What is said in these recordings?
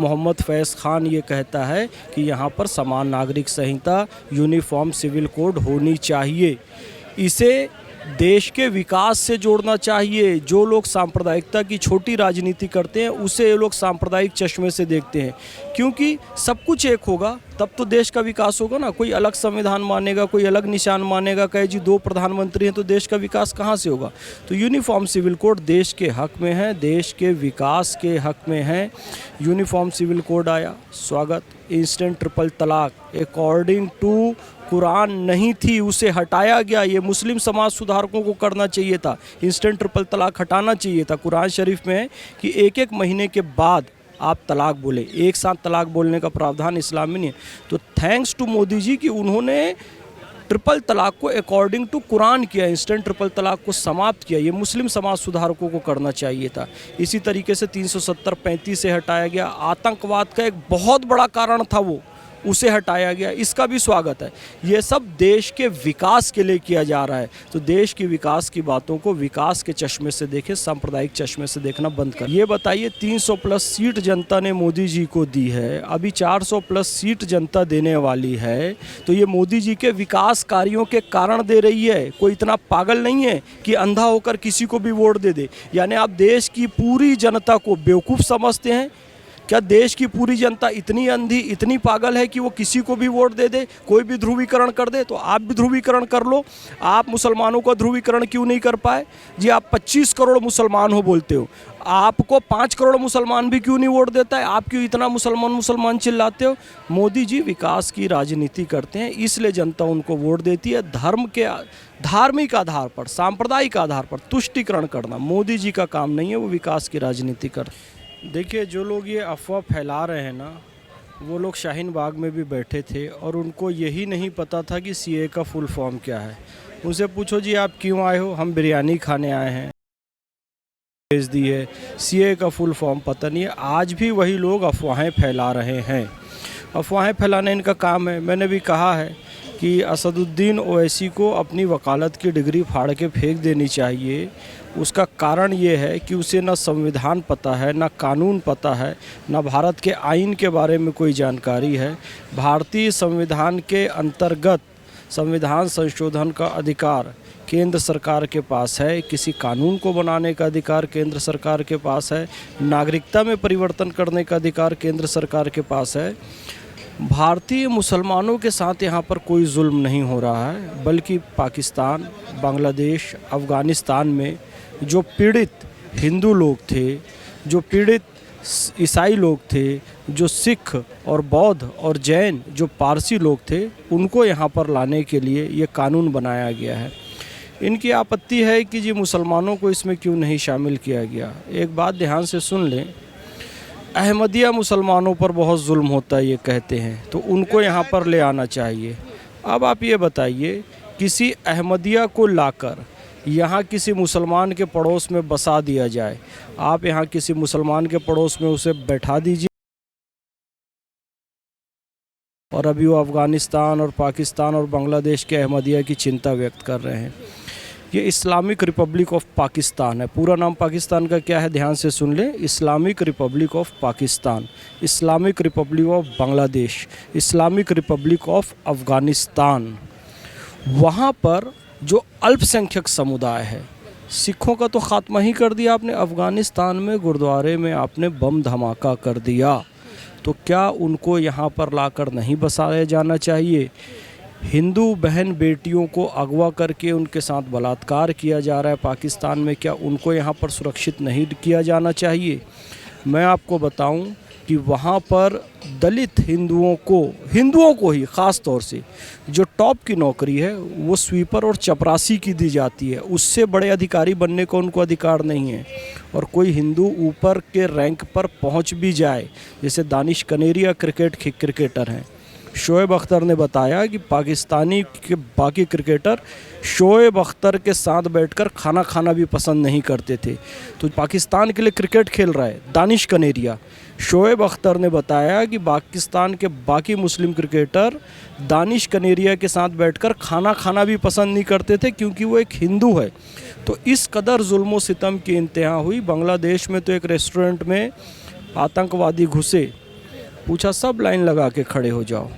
मोहम्मद फैज़ खान ये कहता है कि यहाँ पर समान नागरिक संहिता, यूनिफॉर्म सिविल कोड होनी चाहिए। इसे देश के विकास से जोड़ना चाहिए। जो लोग सांप्रदायिकता की छोटी राजनीति करते हैं उसे ये लोग सांप्रदायिक चश्मे से देखते हैं, क्योंकि सब कुछ एक होगा तब तो देश का विकास होगा ना। कोई अलग संविधान मानेगा, कोई अलग निशान मानेगा, कहे जी 2 प्रधानमंत्री हैं, तो देश का विकास कहाँ से होगा। तो यूनिफॉर्म सिविल कोड देश के हक में है, देश के विकास के हक में है। यूनिफॉर्म सिविल कोड आया, स्वागत। इंस्टेंट ट्रिपल तलाक अकॉर्डिंग टू कुरान नहीं थी, उसे हटाया गया। ये मुस्लिम समाज सुधारकों को करना चाहिए था। इंस्टेंट ट्रिपल तलाक हटाना चाहिए था। कुरान शरीफ में है कि 1-1 महीने के बाद आप तलाक बोले, एक साथ तलाक बोलने का प्रावधान इस्लाम में नहीं है। तो थैंक्स टू मोदी जी कि उन्होंने ट्रिपल तलाक को अकॉर्डिंग टू कुरान किया, इंस्टेंट ट्रिपल तलाक को समाप्त किया। ये मुस्लिम समाज सुधारकों को करना चाहिए था। इसी तरीके से 370-35 से हटाया गया। आतंकवाद का एक बहुत बड़ा कारण था वो, उसे हटाया गया, इसका भी स्वागत है। ये सब देश के विकास के लिए किया जा रहा है। तो देश की विकास की बातों को विकास के चश्मे से देखें, सांप्रदायिक चश्मे से देखना बंद कर। ये बताइए 300+ सीट जनता ने मोदी जी को दी है, अभी 400+ सीट जनता देने वाली है। तो ये मोदी जी के विकास कार्यों के कारण दे रही है। कोई इतना पागल नहीं है कि अंधा होकर किसी को भी वोट दे दे। यानी आप देश की पूरी जनता को बेवकूफ़ समझते हैं क्या? देश की पूरी जनता इतनी अंधी, इतनी पागल है कि वो किसी को भी वोट दे दे, कोई भी ध्रुवीकरण कर दे? तो आप भी ध्रुवीकरण कर लो। आप मुसलमानों का ध्रुवीकरण क्यों नहीं कर पाए जी? आप 25 करोड़ मुसलमान हो बोलते हो, आपको 5 करोड़ मुसलमान भी क्यों नहीं वोट देता है? आप क्यों इतना मुसलमान चिल्लाते हो? मोदी जी विकास की राजनीति करते हैं, इसलिए जनता उनको वोट देती है। धर्म के धार्मिक आधार पर, सांप्रदायिक आधार पर तुष्टीकरण करना मोदी जी का काम नहीं है, वो विकास की राजनीति करते हैं। देखिए, जो लोग ये अफवाह फैला रहे हैं ना, वो लोग शाहीन बाग में भी बैठे थे और उनको यही नहीं पता था कि सीए का फुल फॉर्म क्या है। उनसे पूछो जी आप क्यों आए हो? हम बिरयानी खाने आए हैं, भेज दी है। सीए का फुल फॉर्म पता नहीं है। आज भी वही लोग अफवाहें फैला रहे हैं। अफवाहें फैलाना इनका काम है। मैंने भी कहा है कि असदुद्दीन ओवैसी को अपनी वकालत की डिग्री फाड़ के फेंक देनी चाहिए। उसका कारण ये है कि उसे ना संविधान पता है, ना कानून पता है, ना भारत के आइन के बारे में कोई जानकारी है। भारतीय संविधान के अंतर्गत संविधान संशोधन का अधिकार केंद्र सरकार के पास है, किसी कानून को बनाने का अधिकार केंद्र सरकार के पास है, नागरिकता में परिवर्तन करने का अधिकार केंद्र सरकार के पास है। भारतीय मुसलमानों के साथ यहाँ पर कोई जुल्म नहीं हो रहा है, बल्कि पाकिस्तान, बांग्लादेश, अफ़गानिस्तान में जो पीड़ित हिंदू लोग थे, जो पीड़ित ईसाई लोग थे, जो सिख और बौद्ध और जैन जो पारसी लोग थे, उनको यहाँ पर लाने के लिए ये कानून बनाया गया है। इनकी आपत्ति है कि जी मुसलमानों को इसमें क्यों नहीं शामिल किया गया। एक बात ध्यान से सुन लें, अहमदिया मुसलमानों पर बहुत जुल्म होता है ये कहते हैं, तो उनको यहाँ पर ले आना चाहिए। अब आप ये बताइए, किसी अहमदिया को लाकर यहाँ किसी मुसलमान के पड़ोस में बसा दिया जाए, आप यहाँ किसी मुसलमान के पड़ोस में उसे बैठा दीजिए और अभी वो अफ़गानिस्तान और पाकिस्तान और बांग्लादेश के अहमदिया की चिंता व्यक्त कर रहे हैं। ये इस्लामिक रिपब्लिक ऑफ पाकिस्तान है। पूरा नाम पाकिस्तान का क्या है, ध्यान से सुन लें। Islamic Republic of Pakistan, Islamic Republic of Bangladesh, Islamic Republic of Afghanistan. वहाँ पर जो अल्पसंख्यक समुदाय है, सिखों का तो ख़ात्मा ही कर दिया आपने। अफ़गानिस्तान में गुरुद्वारे में आपने बम धमाका कर दिया, तो क्या उनको यहाँ पर लाकर नहीं बसाया जाना चाहिए? हिंदू बहन बेटियों को अगवा करके उनके साथ बलात्कार किया जा रहा है पाकिस्तान में, क्या उनको यहाँ पर सुरक्षित नहीं किया जाना चाहिए? मैं आपको बताऊं कि वहाँ पर दलित हिंदुओं को ही ख़ास तौर से जो टॉप की नौकरी है वो स्वीपर और चपरासी की दी जाती है। उससे बड़े अधिकारी बनने का उनको अधिकार नहीं है। और कोई हिंदू ऊपर के रैंक पर पहुँच भी जाए, जैसे दानिश कनेरिया क्रिकेटर हैं, शोएब अख्तर ने बताया कि पाकिस्तानी के बाकी क्रिकेटर शोएब अख्तर के साथ बैठकर खाना खाना भी पसंद नहीं करते थे। तो पाकिस्तान के लिए क्रिकेट खेल रहा है दानिश कनेरिया। शोएब अख्तर ने बताया कि पाकिस्तान के बाकी मुस्लिम क्रिकेटर दानिश कनेरिया के साथ बैठकर खाना खाना भी पसंद नहीं करते थे, क्योंकि वो एक हिंदू है। तो इस कदर जुल्म व सितम की इंतहा हुई। बांग्लादेश में तो एक रेस्टोरेंट में आतंकवादी घुसे पूछा सब लाइन लगा के खड़े हो जाओ।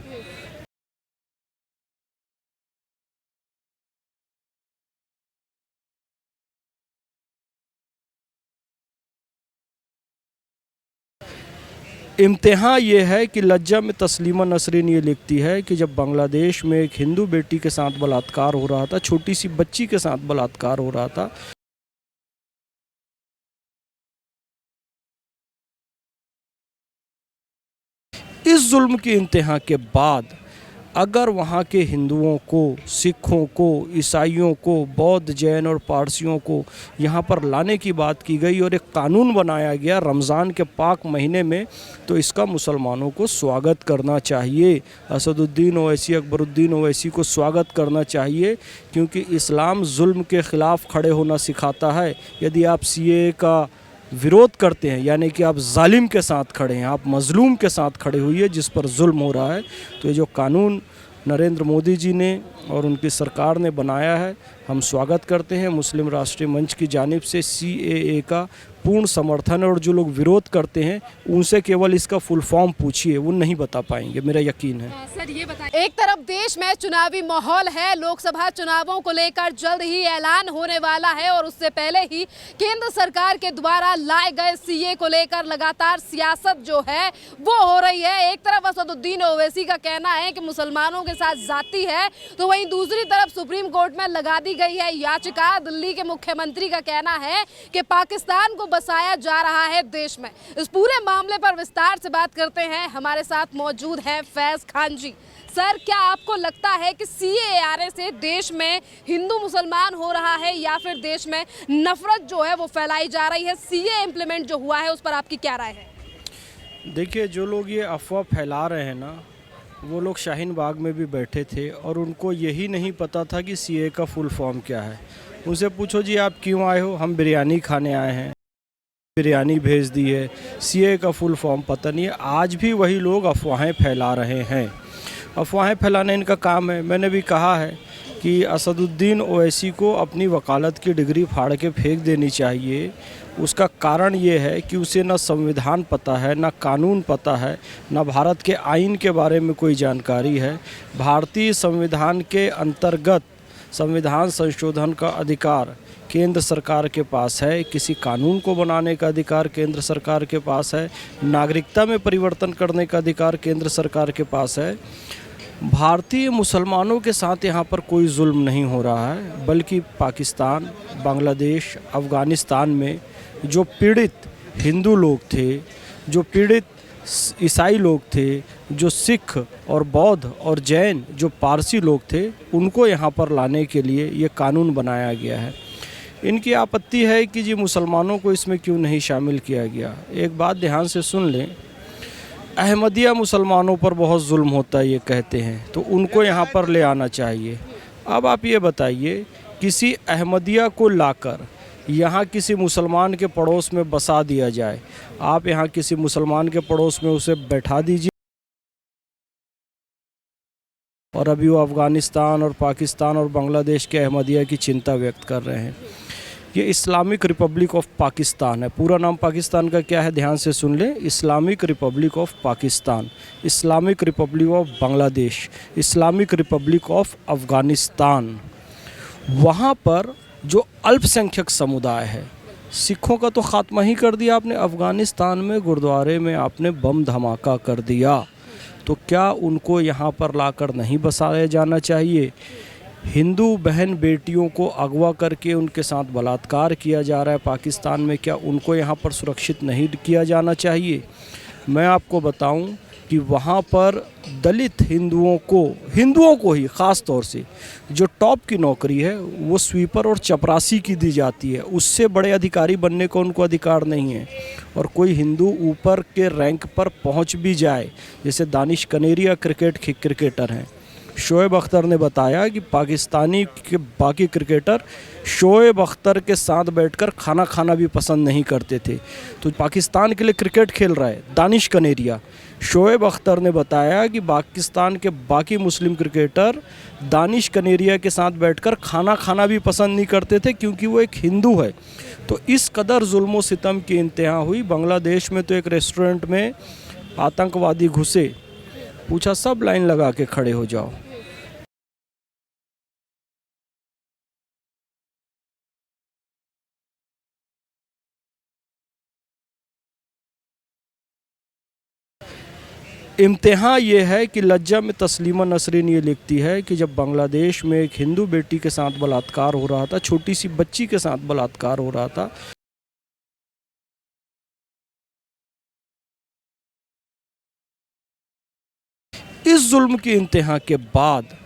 इम्तिहान ये है कि लज्जा में तस्लीमा नसरीन ये लिखती है कि जब बांग्लादेश में एक हिंदू बेटी के साथ बलात्कार हो रहा था, छोटी सी बच्ची के साथ बलात्कार हो रहा था, इस जुल्म की इंतहा के बाद अगर वहाँ के हिंदुओं को, सिखों को, ईसाइयों को, बौद्ध, जैन और पारसियों को यहाँ पर लाने की बात की गई और एक कानून बनाया गया रमज़ान के पाक महीने में, तो इसका मुसलमानों को स्वागत करना चाहिए। असदुद्दीन ओवैसी, अकबरुद्दीन ओवैसी को स्वागत करना चाहिए, क्योंकि इस्लाम जुल्म के ख़िलाफ़ खड़े होना सिखाता है। यदि आप सीएए का विरोध करते हैं, यानी कि आप जालिम के साथ खड़े हैं, आप मज़लूम के साथ खड़े हुई है जिस पर जुल्म हो रहा है, तो ये जो कानून नरेंद्र मोदी जी ने और उनकी सरकार ने बनाया है, हम स्वागत करते हैं। मुस्लिम राष्ट्रीय मंच की जानिब से सीएए का पूर्ण समर्थन है, और जो लोग विरोध करते हैं उनसे केवल इसका फुल फॉर्म पूछिए, वो नहीं बता पाएंगे, मेरा यकीन है। सर ये बताइए, एक तरफ देश में चुनावी माहौल है, लोकसभा चुनावों को लेकर जल्द ही ऐलान होने वाला है, और उससे पहले ही केंद्र सरकार के द्वारा लाए गए सीए को लेकर लगातार सियासत जो है वो हो रही है। एक तरफ असदुद्दीन ओवैसी का कहना है कि मुसलमानों के साथ जाती है, तो वहीं दूसरी तरफ सुप्रीम कोर्ट में लगा दी गई है याचिका। दिल्ली के मुख्यमंत्री का कहना है कि पाकिस्तान को बसाया जा रहा है देश में। इस पूरे मामले पर विस्तार से बात करते हैं, हमारे साथ मौजूद हैं फैज खान जी। सर, क्या आपको लगता है कि सीएए आने से देश में हिंदू मुसलमान हो रहा है, या फिर देश में नफरत जो है वो फैलाई जा रही है? सीएए इम्प्लीमेंट जो हुआ है उस पर आपकी क्या राय है? देखिए, जो लोग ये अफवाह फैला रहे हैं ना, वो लोग शाहीन बाग में भी बैठे थे और उनको यही नहीं पता था कि सीएए का फुल फॉर्म क्या है। उनसे पूछो जी आप क्यों आए हो, हम बिरयानी खाने आए हैं, बिरयानी भेज दी है। सीएए का फुल फॉर्म पता नहीं है। आज भी वही लोग अफवाहें फैला रहे हैं, अफवाहें फैलाने इनका काम है। मैंने भी कहा है कि असदुद्दीन ओवैसी को अपनी वकालत की डिग्री फाड़ के फेंक देनी चाहिए। उसका कारण ये है कि उसे ना संविधान पता है, ना कानून पता है, ना भारत के आइन के बारे में कोई जानकारी है। भारतीय संविधान के अंतर्गत संविधान संशोधन का अधिकार केंद्र सरकार के पास है, किसी कानून को बनाने का अधिकार केंद्र सरकार के पास है, नागरिकता में परिवर्तन करने का अधिकार केंद्र सरकार के पास है। भारतीय मुसलमानों के साथ यहाँ पर कोई जुल्म नहीं हो रहा है, बल्कि पाकिस्तान, बांग्लादेश, अफ़गानिस्तान में जो पीड़ित हिंदू लोग थे, जो पीड़ित ईसाई लोग थे, जो सिख और बौद्ध और जैन जो पारसी लोग थे, उनको यहाँ पर लाने के लिए ये कानून बनाया गया है। इनकी आपत्ति है कि जी मुसलमानों को इसमें क्यों नहीं शामिल किया गया। एक बात ध्यान से सुन लें, अहमदिया मुसलमानों पर बहुत जुल्म होता है ये कहते हैं, तो उनको यहाँ पर ले आना चाहिए। अब आप ये बताइए, किसी अहमदिया को लाकर यहाँ किसी मुसलमान के पड़ोस में बसा दिया जाए, आप यहाँ किसी मुसलमान के पड़ोस में उसे बैठा दीजिए, और अभी वो अफ़गानिस्तान और पाकिस्तान और बांग्लादेश के अहमदिया की चिंता व्यक्त कर रहे हैं। ये इस्लामिक रिपब्लिक ऑफ पाकिस्तान है। पूरा नाम पाकिस्तान का क्या है, ध्यान से सुन लें। Islamic Republic of Pakistan, Islamic Republic of Bangladesh, Islamic Republic of Afghanistan. वहाँ पर जो अल्पसंख्यक समुदाय है, सिखों का तो ख़ात्मा ही कर दिया आपने। अफ़गानिस्तान में गुरुद्वारे में आपने बम धमाका कर दिया, तो क्या उनको यहाँ पर लाकर नहीं बसाया जाना चाहिए? हिंदू बहन बेटियों को अगवा करके उनके साथ बलात्कार किया जा रहा है पाकिस्तान में, क्या उनको यहाँ पर सुरक्षित नहीं किया जाना चाहिए? मैं आपको बताऊं कि वहाँ पर दलित हिंदुओं को ही ख़ास तौर से जो टॉप की नौकरी है वो स्वीपर और चपरासी की दी जाती है। उससे बड़े अधिकारी बनने का उनको अधिकार नहीं है। और कोई हिंदू ऊपर के रैंक पर पहुँच भी जाए, जैसे दानिश कनेरिया क्रिकेटर हैं, शोएब अख्तर ने बताया कि पाकिस्तानी के बाकी क्रिकेटर शोएब अख्तर के साथ बैठकर खाना खाना भी पसंद नहीं करते थे। तो पाकिस्तान के लिए क्रिकेट खेल रहा है दानिश कनेरिया। शोएब अख्तर ने बताया कि पाकिस्तान के बाकी मुस्लिम क्रिकेटर दानिश कनेरिया के साथ बैठकर खाना खाना भी पसंद नहीं करते थे, क्योंकि वो एक हिंदू है। तो इस कदर जुल्म सितम की इंतहा हुई। बांग्लादेश में तो एक रेस्टोरेंट में आतंकवादी घुसे, पूछा सब लाइन लगा के खड़े हो जाओ। इम्तिहान ये है कि लज्जा में तस्लीमा नसरीन ये लिखती है कि जब बांग्लादेश में एक हिंदू बेटी के साथ बलात्कार हो रहा था, छोटी सी बच्ची के साथ बलात्कार हो रहा था, इस जुल्म की इंतहा के बाद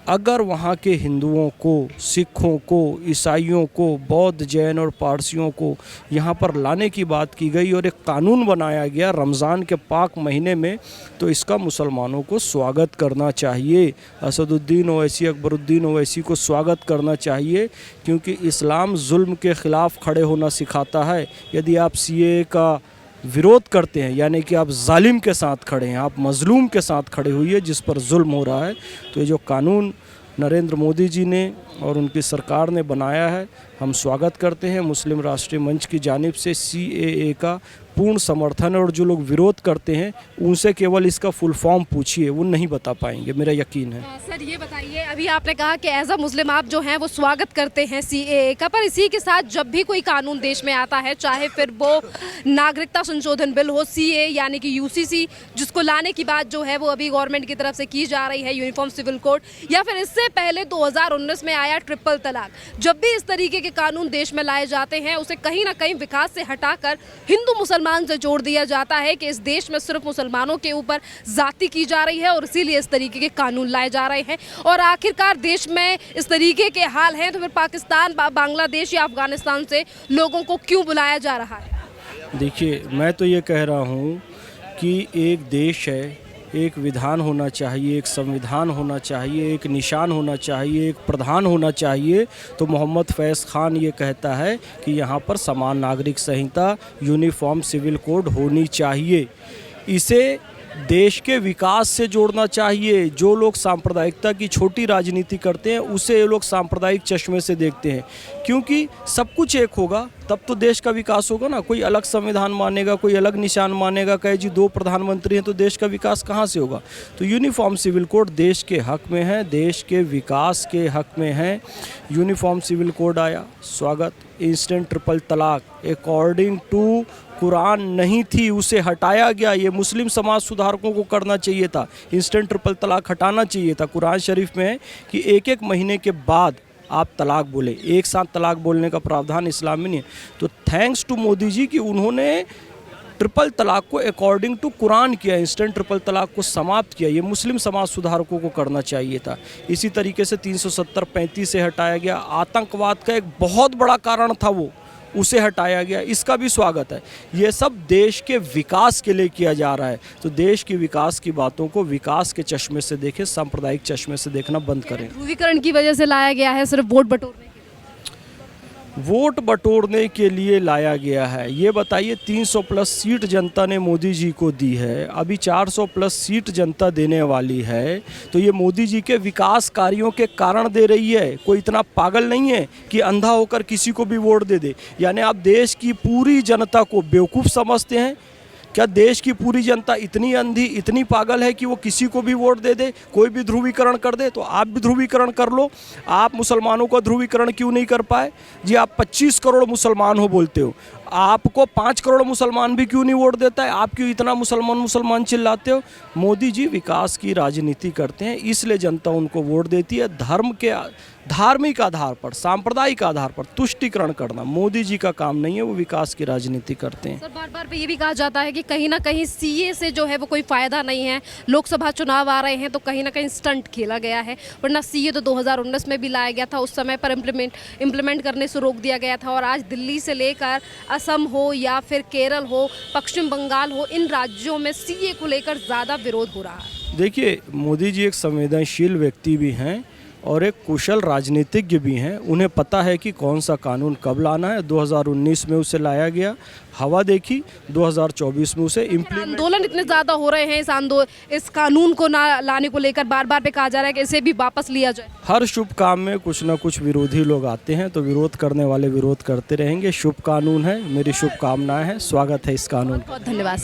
अगर वहाँ के हिंदुओं को, सिखों को, ईसाइयों को, बौद्ध, जैन और पारसियों को यहाँ पर लाने की बात की गई और एक कानून बनाया गया रमज़ान के पाक महीने में, तो इसका मुसलमानों को स्वागत करना चाहिए। असदुद्दीन ओवैसी, अकबरुद्दीन ओवैसी को स्वागत करना चाहिए, क्योंकि इस्लाम जुल्म के ख़िलाफ़ खड़े होना सिखाता है। यदि आप सीएए का विरोध करते हैं, यानी कि आप जालिम के साथ खड़े हैं, आप मज़लूम के साथ खड़े हुई है जिस पर जुल्म हो रहा है, तो ये जो कानून नरेंद्र मोदी जी ने और उनकी सरकार ने बनाया है, हम स्वागत करते हैं। मुस्लिम राष्ट्रीय मंच की जानिब से सीएए का पूर्ण समर्थन है, और जो लोग विरोध करते हैं उनसे केवल इसका फुल फॉर्म पूछिए, वो नहीं बता पाएंगे, मेरा यकीन है। सर ये बताइए, अभी आपने कहा कि एज अ मुस्लिम आप जो हैं वो स्वागत करते हैं सीएए का, पर इसी के साथ जब भी कोई कानून देश में आता है, चाहे फिर वो नागरिकता संशोधन बिल हो, सीए यानी कि यूसीसी जिसको लाने की बात जो है वो अभी गवर्नमेंट की तरफ से की जा रही है, यूनिफॉर्म सिविल कोड, या फिर इससे पहले 2019 में आया ट्रिपल तलाक, जब भी इस तरीके के कानून देश में लाए जाते हैं उसे कहीं ना कहीं विकास से हटाकर हिंदू मुसलमान से जोड़ दिया जाता है कि इस देश में सिर्फ मुसलमानों के ऊपर जाति की जा रही है और इसीलिए इस तरीके के कानून लाए जा रहे हैं। और आखिरकार देश में इस तरीके के हाल हैं तो फिर पाकिस्तान, बांग्लादेश या अफगानिस्तान से लोगों को क्यों बुलाया जा रहा है? देखिए, मैं तो ये कह रहा हूँ कि एक देश है, एक विधान होना चाहिए, एक संविधान होना चाहिए, एक निशान होना चाहिए, एक प्रधान होना चाहिए। तो मोहम्मद फैज़ खान ये कहता है कि यहाँ पर समान नागरिक संहिता, यूनिफॉर्म सिविल कोड होनी चाहिए। इसे देश के विकास से जोड़ना चाहिए। जो लोग सांप्रदायिकता की छोटी राजनीति करते हैं उसे ये लोग सांप्रदायिक चश्मे से देखते हैं, क्योंकि सब कुछ एक होगा तब तो देश का विकास होगा ना। कोई अलग संविधान मानेगा, कोई अलग निशान मानेगा, कहे जी 2 प्रधानमंत्री हैं, तो देश का विकास कहाँ से होगा? तो यूनिफॉर्म सिविल कोड देश के हक में है, देश के विकास के हक में है। यूनिफॉर्म सिविल कोड आया, स्वागत। इंस्टेंट ट्रिपल तलाक अकॉर्डिंग टू कुरान नहीं थी, उसे हटाया गया। ये मुस्लिम समाज सुधारकों को करना चाहिए था, इंस्टेंट ट्रिपल तलाक हटाना चाहिए था। कुरान शरीफ में है कि 1-1 महीने के बाद आप तलाक बोले, एक साथ तलाक बोलने का प्रावधान इस्लाम में नहीं है। तो थैंक्स टू मोदी जी कि उन्होंने ट्रिपल तलाक को अकॉर्डिंग टू कुरान किया, इंस्टेंट ट्रिपल तलाक को समाप्त किया। ये मुस्लिम समाज सुधारकों को करना चाहिए था। इसी तरीके से 370-35 से हटाया गया। आतंकवाद का एक बहुत बड़ा कारण था वो, उसे हटाया गया, इसका भी स्वागत है। ये सब देश के विकास के लिए किया जा रहा है। तो देश के विकास की बातों को विकास के चश्मे से देखें, सांप्रदायिक चश्मे से देखना बंद करें। ध्रुवीकरण की वजह से लाया गया है, सिर्फ वोट बटोरने के लिए? वोट बटोरने के लिए लाया गया है। ये बताइए, 300+ सीट जनता ने मोदी जी को दी है, अभी 400+ सीट जनता देने वाली है। तो ये मोदी जी के विकास कार्यों के कारण दे रही है। कोई इतना पागल नहीं है कि अंधा होकर किसी को भी वोट दे दे। यानी आप देश की पूरी जनता को बेवकूफ़ समझते हैं क्या? देश की पूरी जनता इतनी अंधी, इतनी पागल है कि वो किसी को भी वोट दे दे, कोई भी ध्रुवीकरण कर दे? तो आप भी ध्रुवीकरण कर लो। आप मुसलमानों का ध्रुवीकरण क्यों नहीं कर पाए जी? आप 25 करोड़ मुसलमान हो बोलते हो, आपको 5 करोड़ मुसलमान भी क्यों नहीं वोट देता है? आप क्यों इतना मुसलमान मुसलमान चिल्लाते हो? मोदी जी विकास की राजनीति करते हैं, इसलिए जनता उनको वोट देती है। धर्म के, धार्मिक आधार पर, सांप्रदायिक आधार पर तुष्टिकरण करना मोदी जी का काम नहीं है, वो विकास की राजनीति करते हैं। सर, बार बार ये भी कहा जाता है कि कहीं ना कहीं सीए से जो है वो कोई फ़ायदा नहीं है। लोकसभा चुनाव आ रहे हैं तो कहीं ना कहीं स्टंट खेला गया है, वरना सीए तो 2019 में भी लाया गया था, उस समय पर इम्प्लीमेंट करने से रोक दिया गया था। और आज दिल्ली से लेकर असम हो या फिर केरल हो, पश्चिम बंगाल हो, इन राज्यों में सीए को लेकर ज़्यादा विरोध हो रहा है। देखिए, मोदी जी एक संवेदनशील व्यक्ति भी हैं और एक कुशल राजनीतिज्ञ भी हैं। उन्हें पता है कि कौन सा कानून कब लाना है। 2019 में उसे लाया गया, हवा देखी, 2024 में उसे आंदोलन इतने ज़्यादा हो रहे हैं इस कानून को ना लाने को लेकर, बार बार पे कहा जा रहा है कि इसे भी वापस लिया जाए। हर शुभ काम में कुछ ना कुछ विरोधी लोग आते हैं, तो विरोध करने वाले विरोध करते रहेंगे। शुभ कानून है, मेरी शुभकामनाएं हैं, स्वागत है इस कानून। बहुत धन्यवाद सर।